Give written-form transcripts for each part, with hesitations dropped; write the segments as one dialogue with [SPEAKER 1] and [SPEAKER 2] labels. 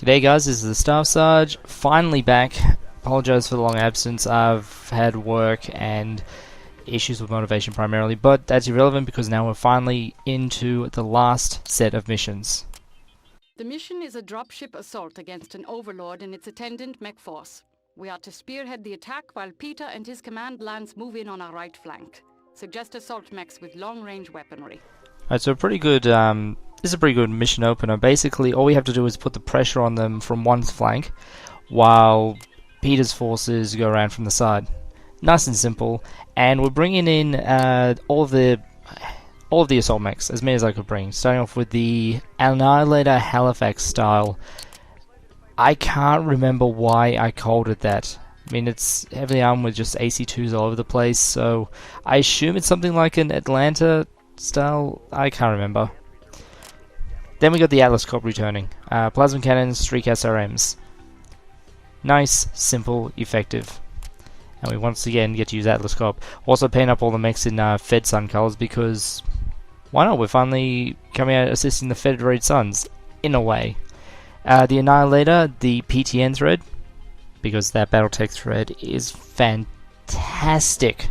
[SPEAKER 1] G'day guys, this is the Staff Sarge, finally back. Apologise for the long absence. I've had work and issues with motivation primarily, but that's irrelevant because now we're finally into the last set of missions.
[SPEAKER 2] The mission is a dropship assault against an overlord and its attendant mech force. We are to spearhead the attack while Peter and his command lands move in on our right flank. Suggest assault mechs with long-range weaponry. Alright,
[SPEAKER 1] so pretty good, this is a pretty good mission opener. Basically, all we have to do is put the pressure on them from one flank, while Peter's forces go around from the side. Nice and simple, and we're bringing in all of the assault mechs, as many as I could bring. Starting off with the Annihilator Halifax style. I can't remember why I called it that. I mean, it's heavily armed with just AC2s all over the place, so I assume it's something like an Atlanta style. I can't remember. Then we got the Atlas Corp returning. Plasma cannons, streak SRMs. Nice, simple, effective. And we once again get to use Atlas Corp. Also paint up all the mechs in Fed Sun colors because why not? We're finally coming out assisting the Federated Suns, in a way. The Annihilator, the PTN thread, because that Battletech thread is fantastic.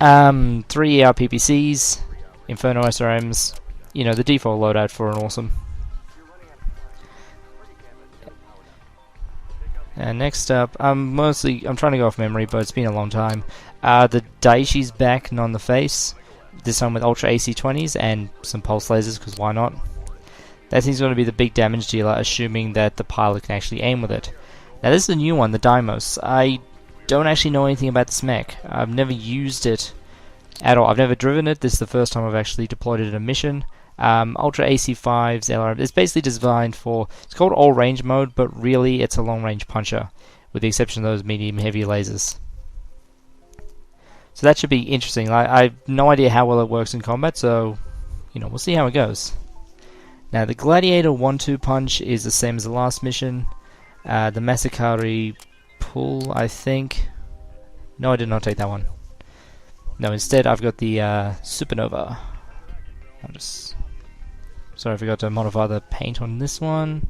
[SPEAKER 1] 3 ER PPCs, Inferno SRMs, you know, the default loadout for an awesome. And next up, I'm trying to go off memory, but it's been a long time. The Daishi's back and on the face, this time with Ultra AC20s and some pulse lasers, because why not? That thing's going to be the big damage dealer, assuming that the pilot can actually aim with it. Now this is a new one, the Deimos. I don't actually know anything about this mech. I've never used it at all. I've never driven it. This is the first time I've actually deployed it in a mission. Ultra AC5s, LRM. It's basically designed for, it's called all range mode, but really it's a long range puncher, with the exception of those medium heavy lasers. So that should be interesting. I have no idea how well it works in combat, so you know, we'll see how it goes. Now the Gladiator 1-2 punch is the same as the last mission. The Masakari pull, I think. No, I did not take that one. No, instead I've got the Supernova. Sorry, I forgot to modify the paint on this one.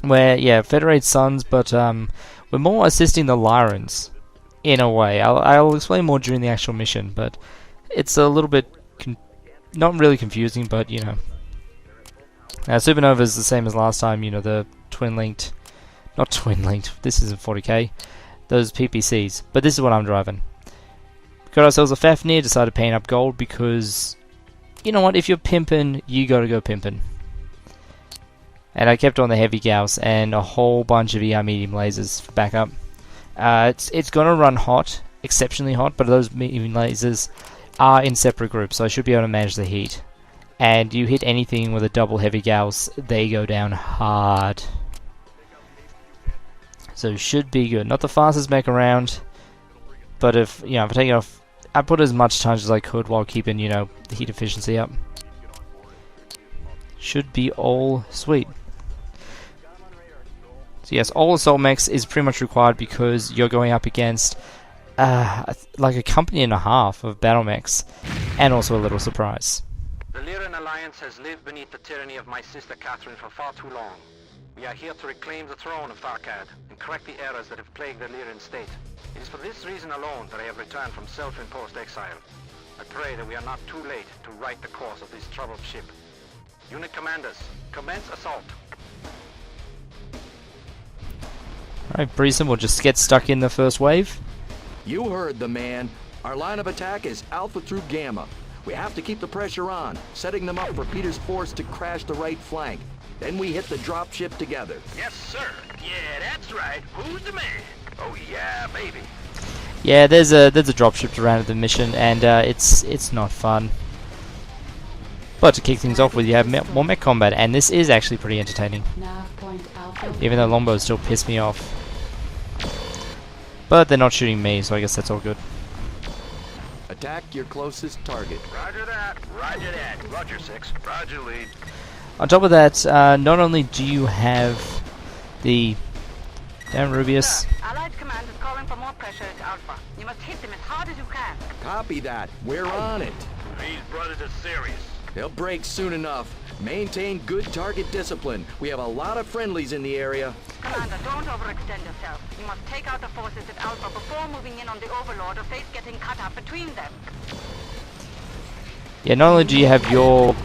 [SPEAKER 1] Where, yeah, Federated Suns, but we're more assisting the Lyrans, in a way. I'll explain more during the actual mission, but it's a little bit, not really confusing, but, you know. Supernova is the same as last time, you know, the twin-linked, not twin-linked, this isn't 40k, those PPCs, but this is what I'm driving. Got ourselves a Fafnir, decided to paint up gold because, you know what, if you're pimping, you gotta go pimping. And I kept on the heavy Gauss and a whole bunch of ER medium lasers for backup. It's gonna run hot, exceptionally hot, but those medium lasers are in separate groups, so I should be able to manage the heat. And you hit anything with a double heavy Gauss, they go down hard. So should be good. Not the fastest mech around, but if, you know, if I take it off, I put as much time as I could while keeping, you know, the heat efficiency up. Should be all sweet. So yes, all assault mechs is pretty much required because you're going up against like a company and a half of battle mechs, and also a little surprise.
[SPEAKER 3] The Lyran Alliance has lived beneath the tyranny of my sister Katrina for far too long. We are here to reclaim the throne of Farkad and correct the errors that have plagued the Lyran state. It is for this reason alone that I have returned from self-imposed exile. I pray that we are not too late to right the course of this troubled ship. Unit commanders, commence assault.
[SPEAKER 1] Alright, pretty simple. Just get stuck in the first wave.
[SPEAKER 4] You heard the man. Our line of attack is Alpha through Gamma. We have to keep the pressure on, setting them up for Peter's force to crash the right flank. Then we hit the dropship together.
[SPEAKER 3] Yes, sir. Yeah, that's right. Who's the man? Oh yeah, baby.
[SPEAKER 1] Yeah, there's a dropship around at the mission, and it's not fun. But to kick things off with, you have more mech combat, and this is actually pretty entertaining. Even though longbows still piss me off. But they're not shooting me, so I guess that's all good.
[SPEAKER 4] Attack your closest target.
[SPEAKER 3] Roger that. Roger that. Roger 6. Roger lead.
[SPEAKER 1] On top of that, not only do you have the... Damn, Rubius.
[SPEAKER 2] Allied command is calling for more pressure at Alpha. You must hit them as hard as you can.
[SPEAKER 4] Copy that. We're on it.
[SPEAKER 3] These brothers are serious.
[SPEAKER 4] They'll break soon enough. Maintain good target discipline. We have a lot of friendlies in the area.
[SPEAKER 2] Commander, don't overextend yourself. You must take out the forces at Alpha before moving in on the Overlord or face getting cut up between them.
[SPEAKER 1] Yeah, not only do you have your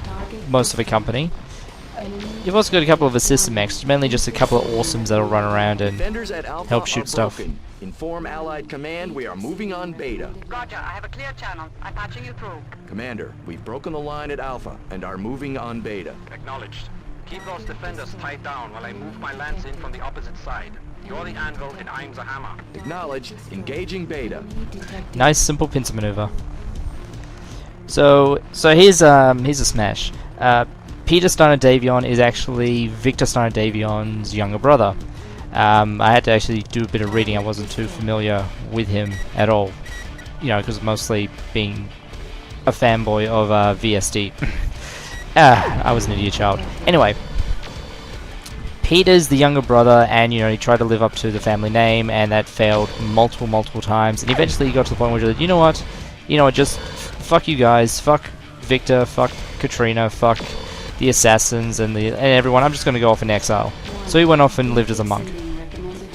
[SPEAKER 1] most of a company, you've also got a couple of assistant mechs, mainly just a couple of awesomes that'll run around and
[SPEAKER 4] Defenders at Alpha
[SPEAKER 1] help shoot
[SPEAKER 4] are
[SPEAKER 1] stuff.
[SPEAKER 4] broken. Inform Allied Command we are moving on Beta.
[SPEAKER 2] Roger, I have a clear channel. I'm patching you through.
[SPEAKER 4] Commander, we've broken the line at Alpha and are moving on Beta.
[SPEAKER 3] Acknowledged. Keep those defenders tied down while I move my lance in from the opposite side. You're the anvil and I'm the hammer.
[SPEAKER 4] Acknowledged. Engaging Beta.
[SPEAKER 1] Nice, simple pincer maneuver. So here's a smash. Peter Steiner-Davion is actually Victor Steiner-Davion's younger brother. I had to actually do a bit of reading. I wasn't too familiar with him at all, you know, because mostly being a fanboy of VSD. I was an idiot child. Anyway, Peter's the younger brother, and you know he tried to live up to the family name, and that failed multiple times. And eventually, he got to the point where he said, you know what, just fuck you guys, fuck Victor, fuck Katrina, fuck the assassins and everyone. I'm just going to go off in exile. So he went off and lived as a monk.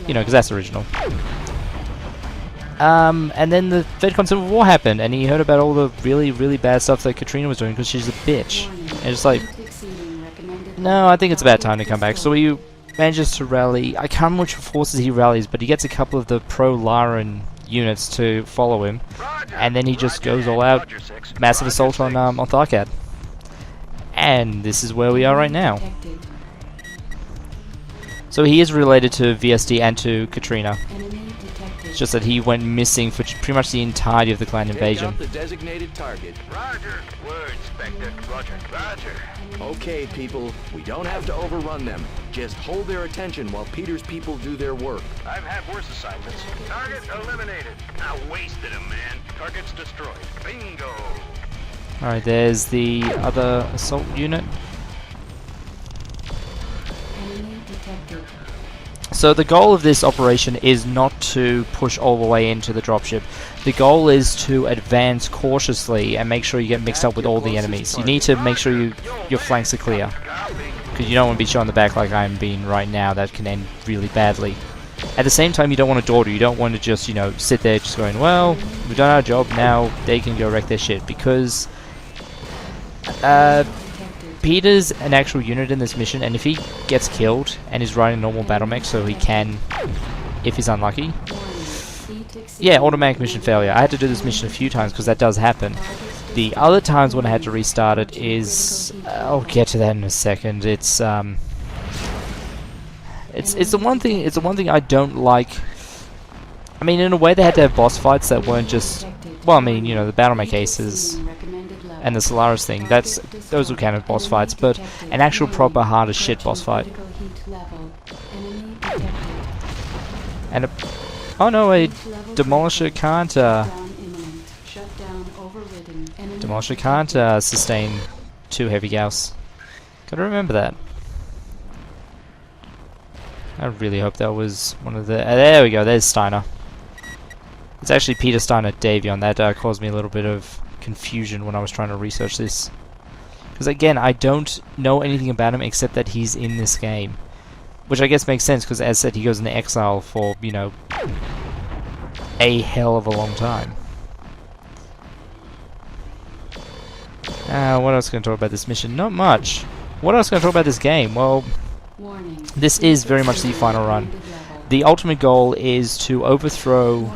[SPEAKER 1] You know, because that's original. And then the FedCon Civil War happened, and he heard about all the really bad stuff that Katrina was doing because she's a bitch. And it's like, no, I think it's about time to come back. So he manages to rally. I can't remember which forces he rallies, but he gets a couple of the pro-Lyran units to follow him, and then he just goes all out, massive assault on Tharkad. And this is where we are right now. So he is related to VSD and to Katrina. It's just that he went missing for pretty much the entirety of the clan invasion.
[SPEAKER 4] Take out the designated target.
[SPEAKER 3] Roger. Word, Spectre. Roger.
[SPEAKER 4] Okay, people, we don't have to overrun them. Just hold their attention while Peter's people do their work.
[SPEAKER 3] I've had worse assignments. Target eliminated. Now wasted him, man. Target's destroyed. Bingo.
[SPEAKER 1] Alright, there's the other assault unit. So the goal of this operation is not to push all the way into the dropship. The goal is to advance cautiously and make sure you get mixed up with all the enemies. You need to make sure your flanks are clear, because you don't want to be shot in the back like I'm being right now. That can end really badly. At the same time, you don't want to dawdle. You don't want to just, sit there just going, well, we've done our job, now they can go wreck their shit, because Peter's an actual unit in this mission, and if he gets killed and is riding a normal battle mech, so he can, if he's unlucky. Yeah, automatic mission failure. I had to do this mission a few times because that does happen. The other times when I had to restart it is, I'll get to that in a second. It's the one thing. It's the one thing I don't like. I mean, in a way, they had to have boss fights that weren't just. Well, I mean, the battle mech aces and the Solaris thing, those were kind of boss fights, but an actual proper hard as shit boss fight. And oh no, a Demolisher can't sustain 2 heavy Gauss. Gotta remember that. I really hope that was one of the... there we go, there's Steiner. It's actually Peter Steiner-Davion. That caused me a little bit of confusion when I was trying to research this. Because again, I don't know anything about him except that he's in this game. Which I guess makes sense, because as said, he goes into exile for, a hell of a long time. What else can I talk about this mission? Not much. What else can I talk about this game? Well, this is very much the final run. The ultimate goal is to overthrow...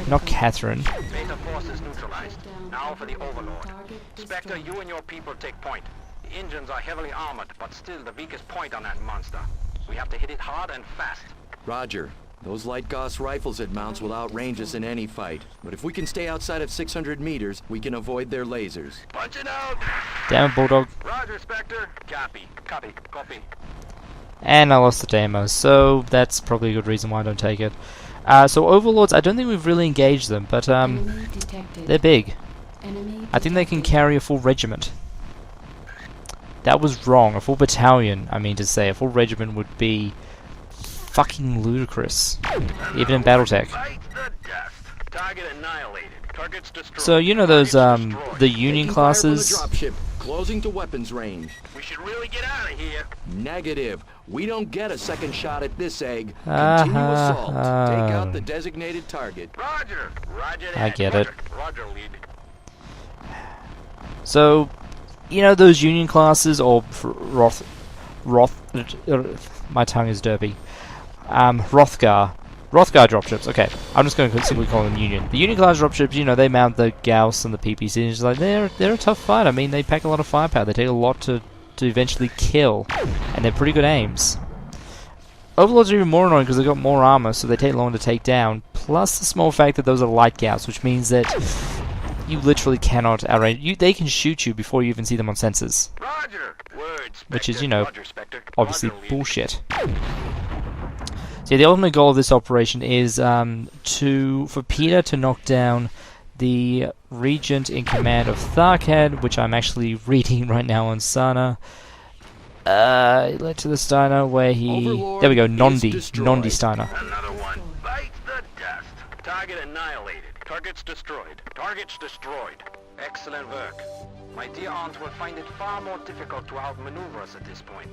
[SPEAKER 1] not Catherine.
[SPEAKER 3] Beta force is neutralized. Now for the Overlord. Spectre, you and your people take point. The engines are heavily armored, but still the weakest point on that monster. We have to hit it hard and fast.
[SPEAKER 4] Roger. Those light Gauss rifles it mounts will outrange us in any fight. But if we can stay outside of 600 meters, we can avoid their lasers.
[SPEAKER 3] Punch it out!
[SPEAKER 1] Damn it, Bulldog.
[SPEAKER 3] Roger, Spectre. Copy.
[SPEAKER 1] And I lost the demo, so that's probably a good reason why I don't take it. So Overlords, I don't think we've really engaged them, but they're big. I think they can carry a full regiment. That was wrong. A full battalion, I mean to say. A full regiment would be fucking ludicrous, even in Battletech.
[SPEAKER 3] Target annihilated. Targets destroyed.
[SPEAKER 1] So those the Union classes.
[SPEAKER 4] closing to weapons range.
[SPEAKER 3] We should really get out of here.
[SPEAKER 4] Negative. We don't get a second shot at this egg. Continue assault. Take out the designated target.
[SPEAKER 3] Roger. Roger that.
[SPEAKER 1] I get it.
[SPEAKER 3] Roger, lead.
[SPEAKER 1] So, you know those Union classes, or my tongue is derpy. Rothgar dropships. Okay, I'm just going to simply call them Union. The Union class dropships, you know, they mount the Gauss and the PPC, and it's like they're a tough fight. I mean, they pack a lot of firepower. They take a lot to eventually kill, and they're pretty good aims. Overlords are even more annoying because they've got more armor, so they take longer to take down. Plus the small fact that those are light Gauss, which means that you literally cannot outrange. They can shoot you before you even see them on sensors.
[SPEAKER 3] Roger. Word,
[SPEAKER 1] Which is, you know,
[SPEAKER 3] Roger, Spectre.
[SPEAKER 1] obviously
[SPEAKER 3] Roger, lead.
[SPEAKER 1] bullshit. So the ultimate goal of this operation is for Peter to knock down the Regent in command of Tharkad, which I'm actually reading right now on Sana. Led to the Steiner where he...
[SPEAKER 4] Overlord
[SPEAKER 1] there we go,
[SPEAKER 4] is
[SPEAKER 1] Nondi.
[SPEAKER 4] destroyed.
[SPEAKER 1] Nondi Steiner.
[SPEAKER 3] Another one. Bites the dust. Target annihilated. Targets destroyed. Targets destroyed. Excellent work. My dear aunt will find it far more difficult to outmaneuver us at this point.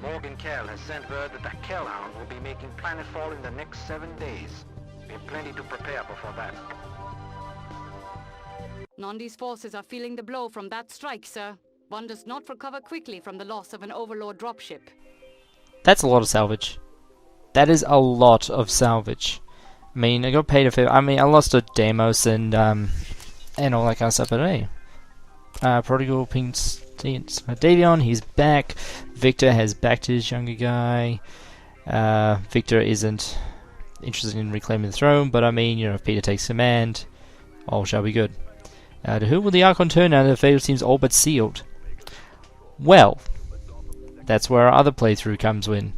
[SPEAKER 3] Morgan Kell has sent word that the Kellhound will be making planetfall in the next 7 days. We have plenty to prepare before that.
[SPEAKER 2] Nondi's forces are feeling the blow from that strike, sir. One does not recover quickly from the loss of an Overlord dropship.
[SPEAKER 1] That's a lot of salvage. That is a lot of salvage. I mean, I got paid a fair... I mean, I lost a Deimos and all that kind of stuff, but hey. Prodigal Pink Steiner-Davion, he's back. Victor has backed his younger guy. Victor isn't interested in reclaiming the throne, but I mean, you know, if Peter takes command, all shall be good. To who will the Archon turn now that the fate seems all but sealed? Well, that's where our other playthrough comes in.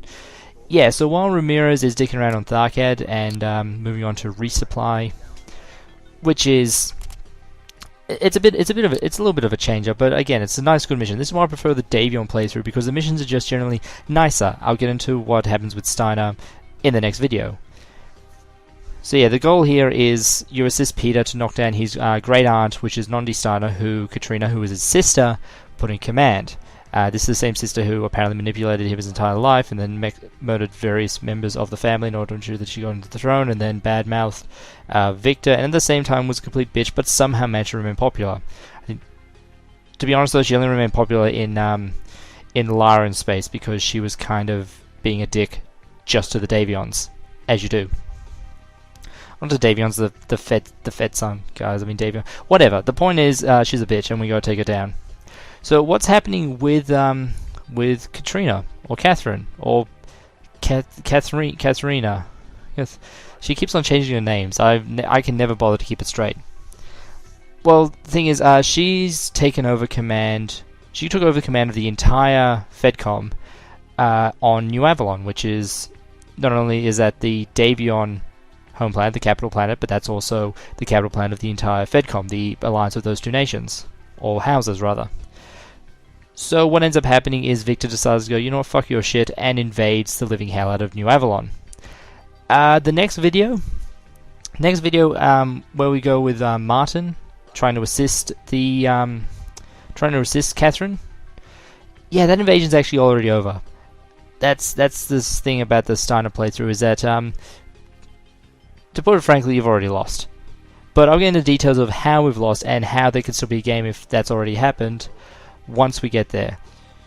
[SPEAKER 1] Yeah, so while Ramirez is dicking around on Tharkad and moving on to resupply, which is... It's a little bit of a change up, but again, it's a nice, good mission. This is why I prefer the Davion playthrough, because the missions are just generally nicer. I'll get into what happens with Steiner in the next video. So yeah, the goal here is you assist Peter to knock down his great aunt, which is Nondi Steiner, Katrina, who is his sister, put in command. This is the same sister who apparently manipulated him his entire life and then murdered various members of the family in order to ensure that she got into the throne, and then badmouthed Victor, and at the same time was a complete bitch, but somehow managed to remain popular. I think, to be honest though, she only remained popular in Lyran space because she was kind of being a dick just to the Davions, as you do. Not the Davions, the Fed son guys. I mean Davion. Whatever. The point is, she's a bitch, and we gotta take her down. So what's happening with Katrina or Catherine or Katrina? Yes, she keeps on changing her names. I can never bother to keep it straight. Well, the thing is, she's taken over command. She took over command of the entire Fedcom on New Avalon, which is not only is that the Davion home planet, the capital planet, but that's also the capital planet of the entire Fedcom, the alliance of those two nations, or houses rather. So what ends up happening is Victor decides to go, you know what, fuck your shit, and invades the living hell out of New Avalon. The next video where we go with Martin trying to assist Catherine. Yeah, that invasion's actually already over. That's this thing about the Steiner playthrough is that to put it frankly, you've already lost. But I'll get into details of how we've lost and how there could still be a game if that's already happened once we get there.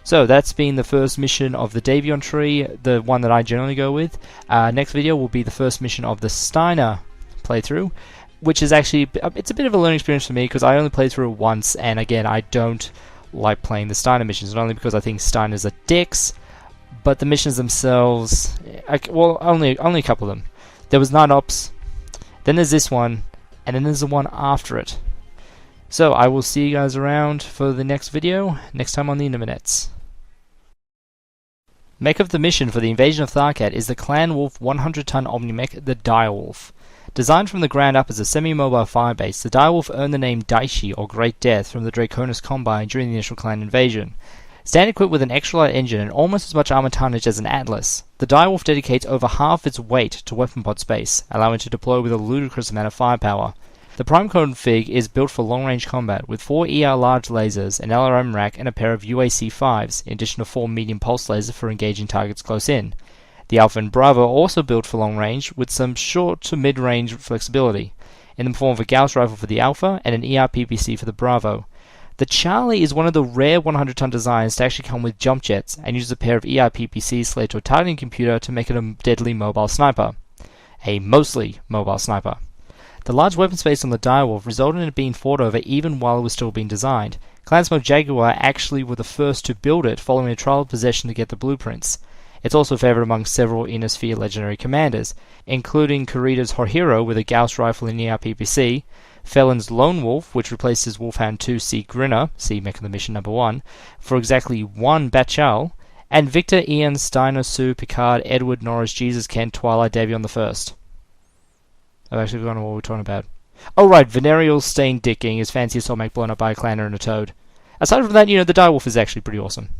[SPEAKER 1] So that's been the first mission of the Davion tree, the one that I generally go with. Next video will be the first mission of the Steiner playthrough, which is actually, it's a bit of a learning experience for me because I only played through it once, and again, I don't like playing the Steiner missions, not only because I think Steiners are dicks, but the missions themselves, well, only a couple of them. There was Night Ops, then there's this one, and then there's the one after it. So I will see you guys around for the next video, next time on the Internets. Mech of the mission for the invasion of Tharkad is the Clan Wolf 100-ton Omnimech, the Direwolf. Designed from the ground up as a semi-mobile firebase, the Direwolf earned the name Daishi, or Great Death, from the Draconis Combine during the initial clan invasion. Stand equipped with an extra-light engine and almost as much armor tonnage as an Atlas, the Direwolf dedicates over half its weight to weapon pod space, allowing it to deploy with a ludicrous amount of firepower. The Prime config is built for long-range combat with 4 ER large lasers, an LRM rack, and a pair of UAC-5s, in addition to 4 medium pulse lasers for engaging targets close in. The Alpha and Bravo are also built for long range with some short to mid-range flexibility, in the form of a Gauss rifle for the Alpha and an ER PPC for the Bravo. The Charlie is one of the rare 100-ton designs to actually come with jump jets and uses a pair of ER PPCs slated to a targeting computer to make it a deadly mobile sniper. A mostly mobile sniper. The large weapon space on the Direwolf resulted in it being fought over even while it was still being designed. Clansmoke Jaguar actually were the first to build it following a trial possession to get the blueprints. It's also favoured among several Inner Sphere legendary commanders, including Kurita's Horhiro with a Gauss rifle and ER PPC, Felon's Lone Wolf, which replaces Wolfhound 2 C Grinner, see Mech of the Mission number 1, for exactly 1 Bachal, and Victor, Ian, Steiner, Sue, Picard, Edward, Norris, Jesus, Kent, Twilight, Davion the First. I've actually forgotten what we're talking about. Oh right, Venerial Stained Dick getting his fancy assault mech blown up by a clanner and a toad. Aside from that, the Direwolf is actually pretty awesome.